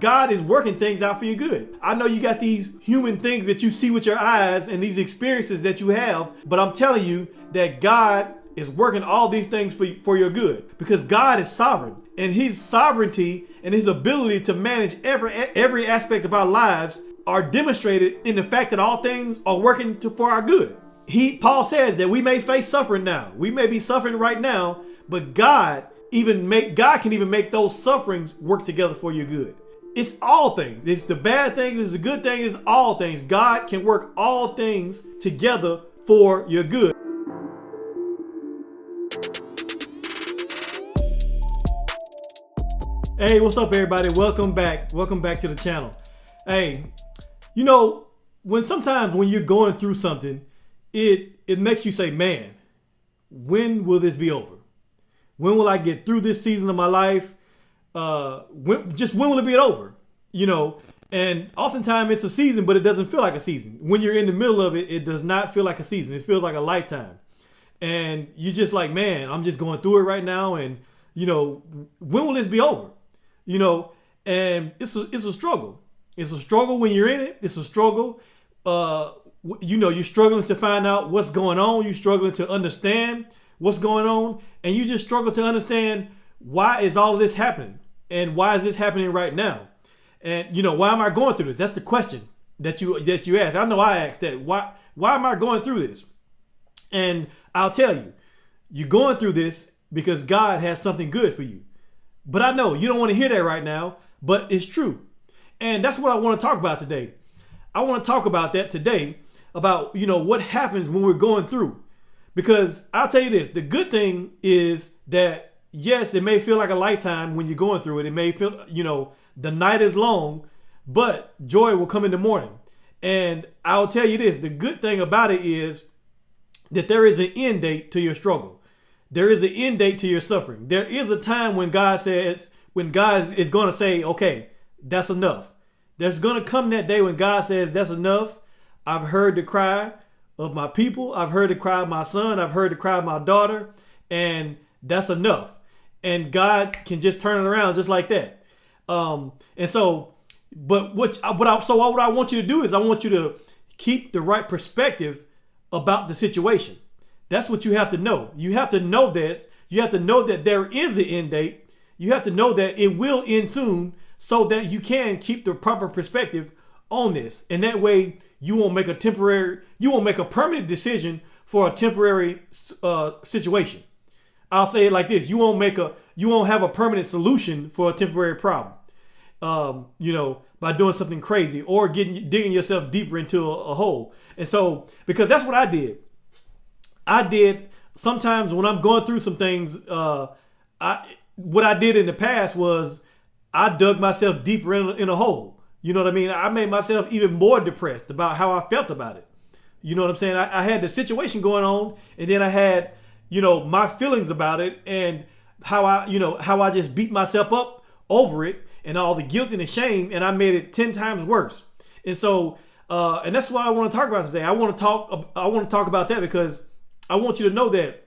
God is working things out for your good. I know you got these human things that you see with your eyes and these experiences that you have, but I'm telling you that God is working all these things for your good, because God is sovereign, and his sovereignty and his ability to manage every aspect of our lives are demonstrated in the fact that all things are working for our good. Paul says that we may face suffering now. We may be suffering right now, but God can even make those sufferings work together for your good. It's all things. It's the bad things, it's the good things, it's all things. God can work all things together for your good. Hey, what's up, everybody? Welcome back. Welcome back to the channel. Hey, you know, sometimes when you're going through something, it makes you say, man, when will this be over? When will I get through this season of my life? When will it be over? You know, and oftentimes it's a season, but it doesn't feel like a season. When you're in the middle of it, it does not feel like a season. It feels like a lifetime. And you're just like, man, I'm just going through it right now. And, you know, when will this be over? You know, and it's a struggle. It's a struggle when you're in it. It's a struggle. You know, you're struggling to find out what's going on. You're struggling to understand what's going on. And you just struggle to understand, why is all of this happening? And why is this happening right now? And, you know, why am I going through this? That's the question that you ask. I know I asked that. Why am I going through this? And I'll tell you, you're going through this because God has something good for you. But I know you don't want to hear that right now, but it's true. And that's what I want to talk about today. I want to talk about that today, about, you know, what happens when we're going through. Because I'll tell you this, the good thing is that, yes, it may feel like a lifetime when you're going through it. It may feel, you know, the night is long, but joy will come in the morning. And I'll tell you this, the good thing about it is that there is an end date to your struggle. There is an end date to your suffering. There is a time when God is going to say, okay, that's enough. There's going to come that day when God says, that's enough. I've heard the cry of my people. I've heard the cry of my son. I've heard the cry of my daughter. And that's enough. And God can just turn it around just like that. What I want you to do is I want you to keep the right perspective about the situation. That's what you have to know. You have to know this. You have to know that there is an end date. You have to know that it will end soon, so that you can keep the proper perspective on this. And that way you won't make a permanent decision for a temporary situation. I'll say it like this: you won't have a permanent solution for a temporary problem. You know, by doing something crazy or digging yourself deeper into a hole. And so, because that's what I did. Sometimes when I'm going through some things, what I did in the past was I dug myself deeper in a hole. You know what I mean? I made myself even more depressed about how I felt about it. You know what I'm saying? I had the situation going on, and then I had, you know, my feelings about it, and how I just beat myself up over it, and all the guilt and the shame, and I made it 10 times worse. And so, and that's what I want to talk about today. I want to talk about that, because I want you to know that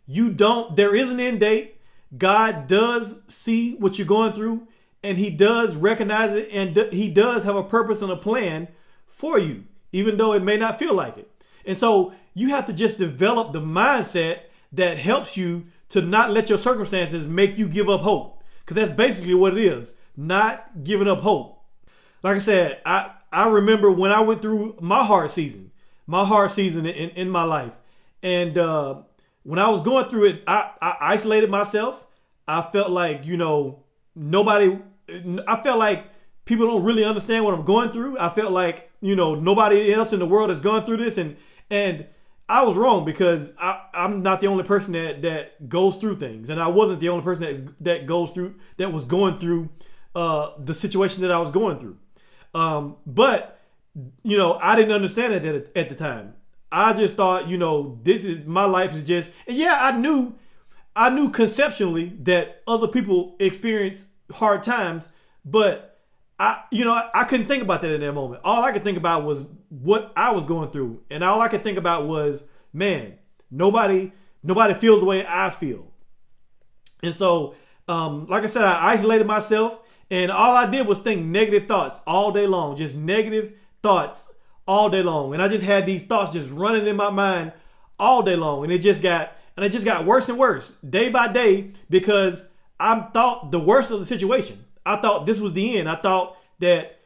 there is an end date. God does see what you're going through, and he does recognize it, and he does have a purpose and a plan for you, even though it may not feel like it. And so you have to just develop the mindset that helps you to not let your circumstances make you give up hope. Because that's basically what it is, not giving up hope. Like I said, I remember when I went through my hard season in my life. And when I was going through it, I isolated myself. I felt like, you know, I felt like people don't really understand what I'm going through. I felt like, you know, nobody else in the world has gone through this. And I was wrong, because I'm not the only person that goes through things. And I wasn't the only person that was going through the situation that I was going through. But, you know, I didn't understand it at the time. I just thought, you know, my life is just, and yeah, I knew conceptually that other people experience hard times, but I couldn't think about that in that moment. All I could think about was what I was going through. And all I could think about was, man, nobody feels the way I feel. And so, like I said, I isolated myself, And all I did was think negative thoughts all day long, just negative thoughts all day long. And I just had these thoughts just running in my mind all day long. And it just got worse and worse day by day because I thought the worst of the situation. I thought this was the end. I thought that,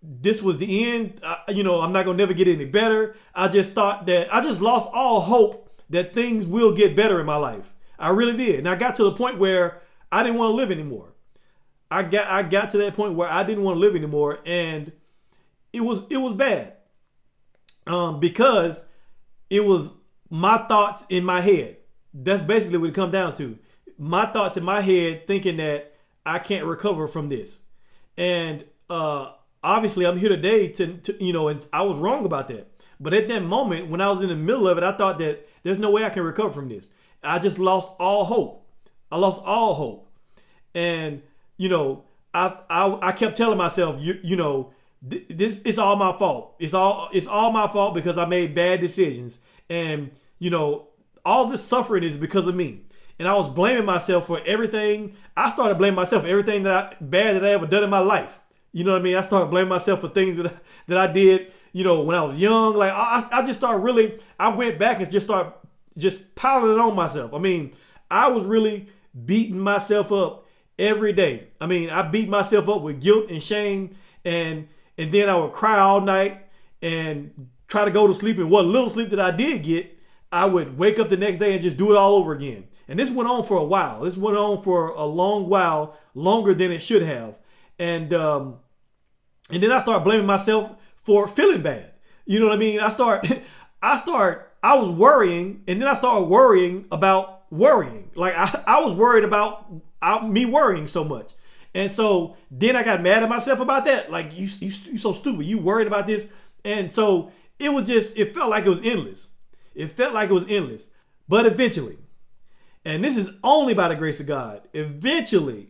this was the end. I'm not going to never get any better. I just thought that I just lost all hope that things will get better in my life. I really did. And I got to the point where I didn't want to live anymore. I got to that point where I didn't want to live anymore, and it was bad. Because it was my thoughts in my head. That's basically what it comes down to. My thoughts in my head thinking that I can't recover from this. And obviously I'm here today to and I was wrong about that. But at that moment, when I was in the middle of it, I thought that there's no way I can recover from this. I just lost all hope. I lost all hope. And I kept telling myself, this it's all my fault. It's all my fault because I made bad decisions. And all this suffering is because of me. And I was blaming myself for everything. I started blaming myself for everything bad that I ever done in my life. You know what I mean? I started blaming myself for things that I did, when I was young. Like I just started I went back and just started piling it on myself. I mean, I was really beating myself up every day. I mean, I beat myself up with guilt and shame, and then I would cry all night and try to go to sleep. And what little sleep that I did get, I would wake up the next day and just do it all over again. And this went on for a while. This went on for a long while, longer than it should have. And then I started blaming myself for feeling bad. You know what I mean? I was worrying, and then I started worrying about worrying. Like I was worried about me worrying so much. And so then I got mad at myself about that. Like, you so stupid. You worried about this. And so it felt like it was endless. It felt like it was endless. But eventually, and this is only by the grace of God, eventually,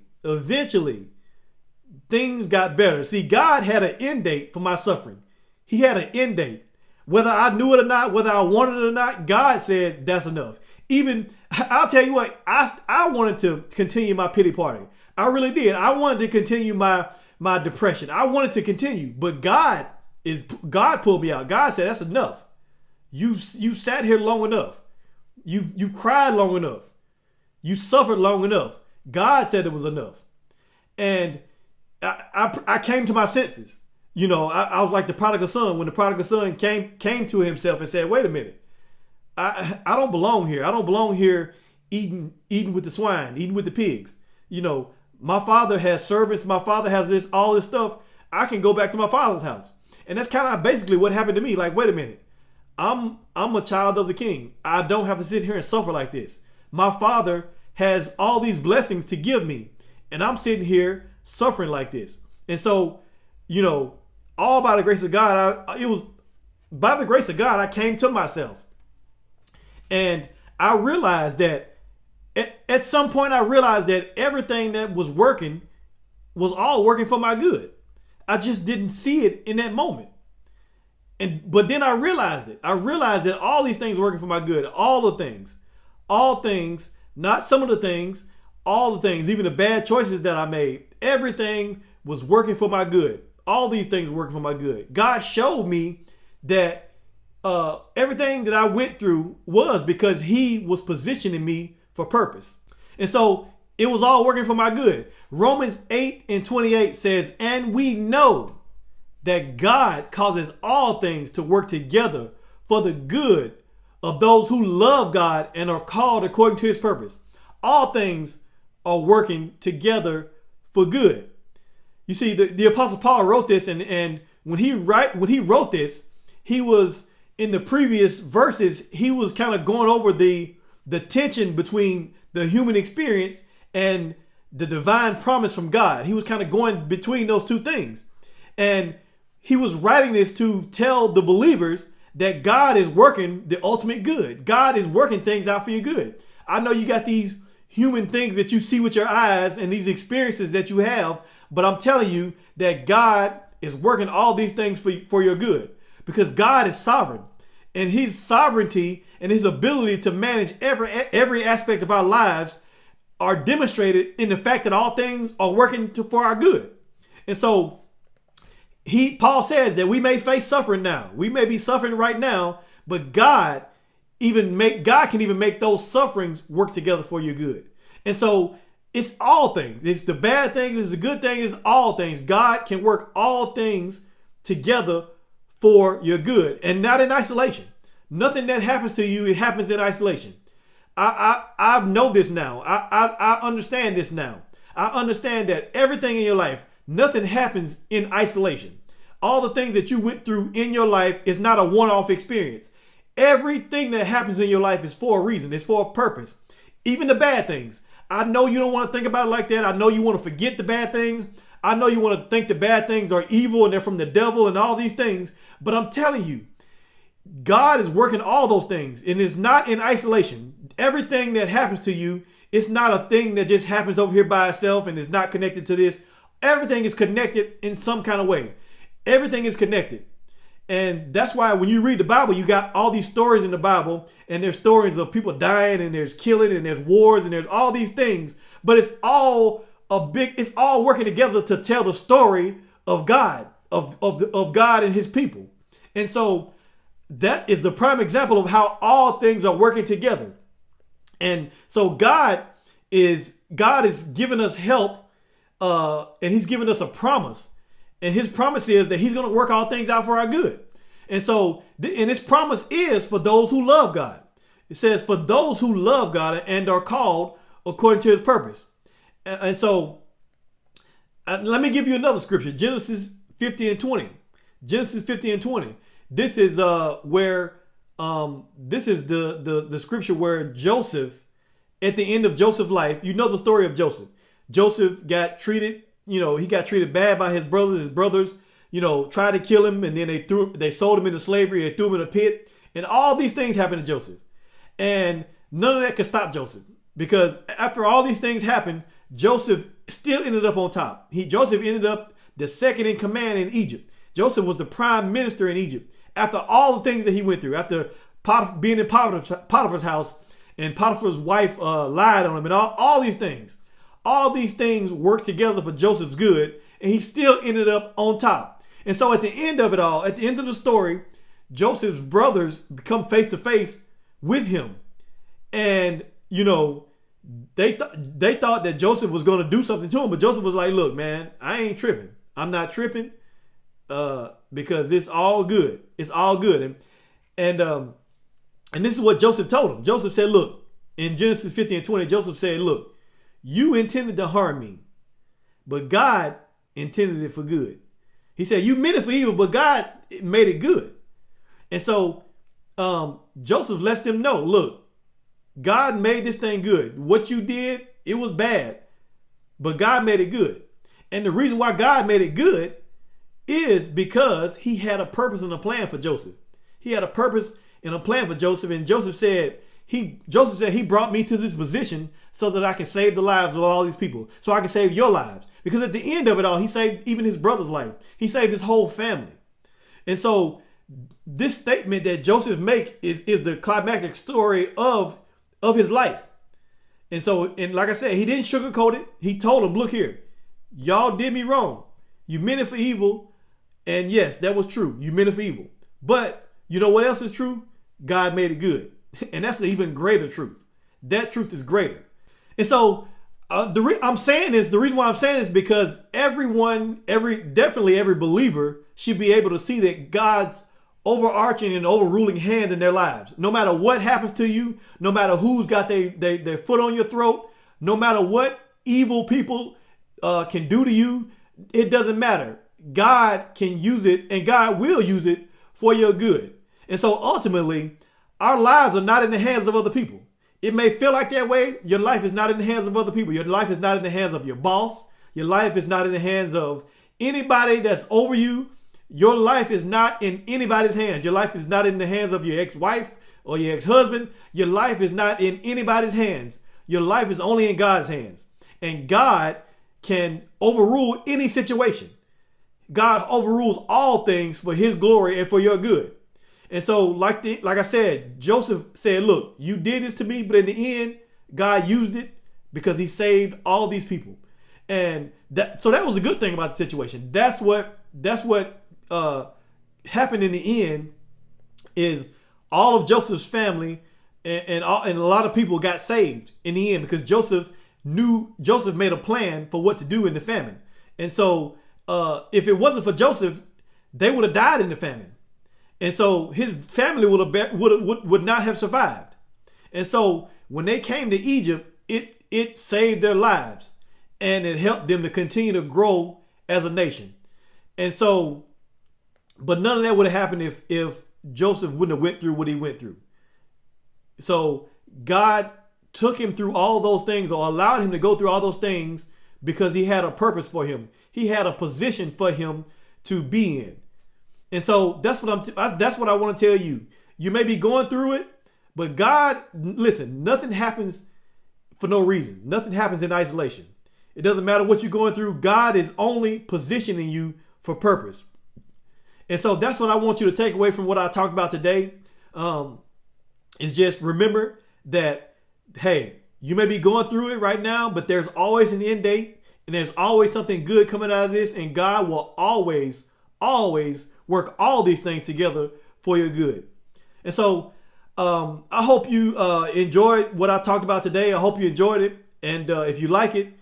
things got better. See, God had an end date for my suffering. He had an end date. Whether I knew it or not, whether I wanted it or not, God said that's enough. Even, I'll tell you what, I wanted to continue my pity party. I really did. I wanted to continue my depression. I wanted to continue, but God pulled me out. God said, that's enough. You sat here long enough. You cried long enough. You suffered long enough. God said it was enough. And I came to my senses. I was like the prodigal son. When the prodigal son came to himself and said, wait a minute. I don't belong here. I don't belong here eating with the swine, eating with the pigs. My father has servants. My father has all this stuff. I can go back to my father's house. And that's kind of basically what happened to me. Like, wait a minute. I'm a child of the king. I don't have to sit here and suffer like this. My father has all these blessings to give me, and I'm sitting here suffering like this. And so, all by the grace of God, it was by the grace of God, I came to myself. And I realized that at some point I realized that everything that was working was all working for my good. I just didn't see it in that moment. But then I realized it. I realized that all these things were working for my good. All things, not some of the things, all the things, even the bad choices that I made, everything was working for my good. All these things were working for my good. God showed me that everything that I went through was because he was positioning me for purpose. And so it was all working for my good. Romans 8:28 says, and we know that God causes all things to work together for the good of those who love God and are called according to his purpose. All things are working together for good. You see, the Apostle Paul wrote this, and when he wrote this, he was in the previous verses, he was kind of going over the tension between the human experience and the divine promise from God. He was kind of going between those two things. And he was writing this to tell the believers that God is working the ultimate good. God is working things out for your good. I know you got these human things that you see with your eyes and these experiences that you have, but I'm telling you that God is working all these things for your good, because God is sovereign, and his sovereignty and his ability to manage every aspect of our lives are demonstrated in the fact that all things are working for our good. And so Paul says that we may face suffering now. We may be suffering right now, but God can even make those sufferings work together for your good. And so it's all things. It's the bad things, it's the good things, it's all things. God can work all things together for your good and not in isolation. Nothing that happens to you, it happens in isolation. I know this now. I understand this now. I understand that everything in your life, nothing happens in isolation. All the things that you went through in your life is not a one-off experience. Everything that happens in your life is for a reason. It's for a purpose. Even the bad things. I know you don't want to think about it like that. I know you want to forget the bad things. I know you want to think the bad things are evil and they're from the devil and all these things. But I'm telling you, God is working all those things, and it's not in isolation. Everything that happens to you, it's not a thing that just happens over here by itself and is not connected to this. Everything is connected in some kind of way. Everything is connected. And that's why when you read the Bible, you got all these stories in the Bible, and there's stories of people dying, and there's killing, and there's wars, and there's all these things. But it's all working together to tell the story of God, of God and his people. And so that is the prime example of how all things are working together. And so God is giving us help, and he's giving us a promise. And his promise is that he's going to work all things out for our good. And so, and his promise is for those who love God. It says, for those who love God and are called according to his purpose. And so, let me give you another scripture, Genesis 50 and 20. Genesis 50 and 20. This is where this is the scripture where Joseph, at the end of Joseph's life, you know the story of Joseph. Joseph got treated, he got treated bad by his brothers. His brothers, tried to kill him, and then they sold him into slavery. They threw him in a pit, and all these things happened to Joseph. And none of that could stop Joseph, because after all these things happened, Joseph still ended up on top. Joseph ended up the second in command in Egypt. Joseph was the prime minister in Egypt. After all the things that he went through, after being in Potiphar's house, and Potiphar's wife lied on him, and all these things worked together for Joseph's good, and he still ended up on top. And so at the end of it all, at the end of the story, Joseph's brothers become face to face with him. And, they thought that Joseph was going to do something to him, but Joseph was like, look, man, I ain't tripping. I'm not tripping because it's all good. It's all good. And this is what Joseph told him. Joseph said, look, in Genesis 50 and 20, Joseph said, look, you intended to harm me, but God intended it for good. He said, you meant it for evil, but God made it good. And so Joseph lets them know, look, God made this thing good. What you did, it was bad, but God made it good. And the reason why God made it good is because he had a purpose and a plan for Joseph. He had a purpose and a plan for Joseph. And Joseph said he brought me to this position so that I can save the lives of all these people. So I can save your lives. Because at the end of it all, he saved even his brother's life. He saved his whole family. And so this statement that Joseph makes is the climactic story of his life. And so, and like I said, he didn't sugarcoat it. He told him, look here, y'all did me wrong. You meant it for evil. And yes, that was true. You meant it for evil. But you know what else is true? God made it good. And that's the even greater truth. That truth is greater. And so the reason why I'm saying this is because definitely every believer should be able to see that God's overarching and overruling hand in their lives. No matter what happens to you, no matter who's got their foot on your throat, no matter what evil people can do to you, it doesn't matter. God can use it, and God will use it for your good. And so ultimately, our lives are not in the hands of other people. It may feel like that way. Your life is not in the hands of other people. Your life is not in the hands of your boss. Your life is not in the hands of anybody that's over you. Your life is not in anybody's hands. Your life is not in the hands of your ex-wife or your ex-husband. Your life is not in anybody's hands. Your life is only in God's hands. And God can overrule any situation. God overrules all things for his glory and for your good. And so like I said, Joseph said, look, you did this to me, but in the end, God used it because he saved all these people. And that was a good thing about the situation. That's what happened in the end, is all of Joseph's family and a lot of people got saved in the end, because Joseph made a plan for what to do in the famine. And so if it wasn't for Joseph, they would have died in the famine. And so his family would not have survived. And so when they came to Egypt, it saved their lives, and it helped them to continue to grow as a nation. And so, but none of that would have happened if Joseph wouldn't have went through what he went through. So God took him through all those things, or allowed him to go through all those things, because he had a purpose for him. He had a position for him to be in. And so that's what I want to tell you. You may be going through it, but God, listen, nothing happens for no reason. Nothing happens in isolation. It doesn't matter what you're going through. God is only positioning you for purpose. And so that's what I want you to take away from what I talked about today. Is just remember that, hey, you may be going through it right now, but there's always an end date, and there's always something good coming out of this, and God will always, always work all these things together for your good. And so I hope you enjoyed what I talked about today. I hope you enjoyed it. And if you like it,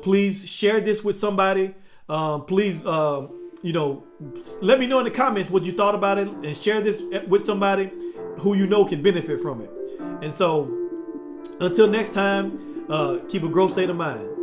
please share this with somebody. Please, let me know in the comments what you thought about it, and share this with somebody who you know can benefit from it. And so until next time, keep a growth state of mind.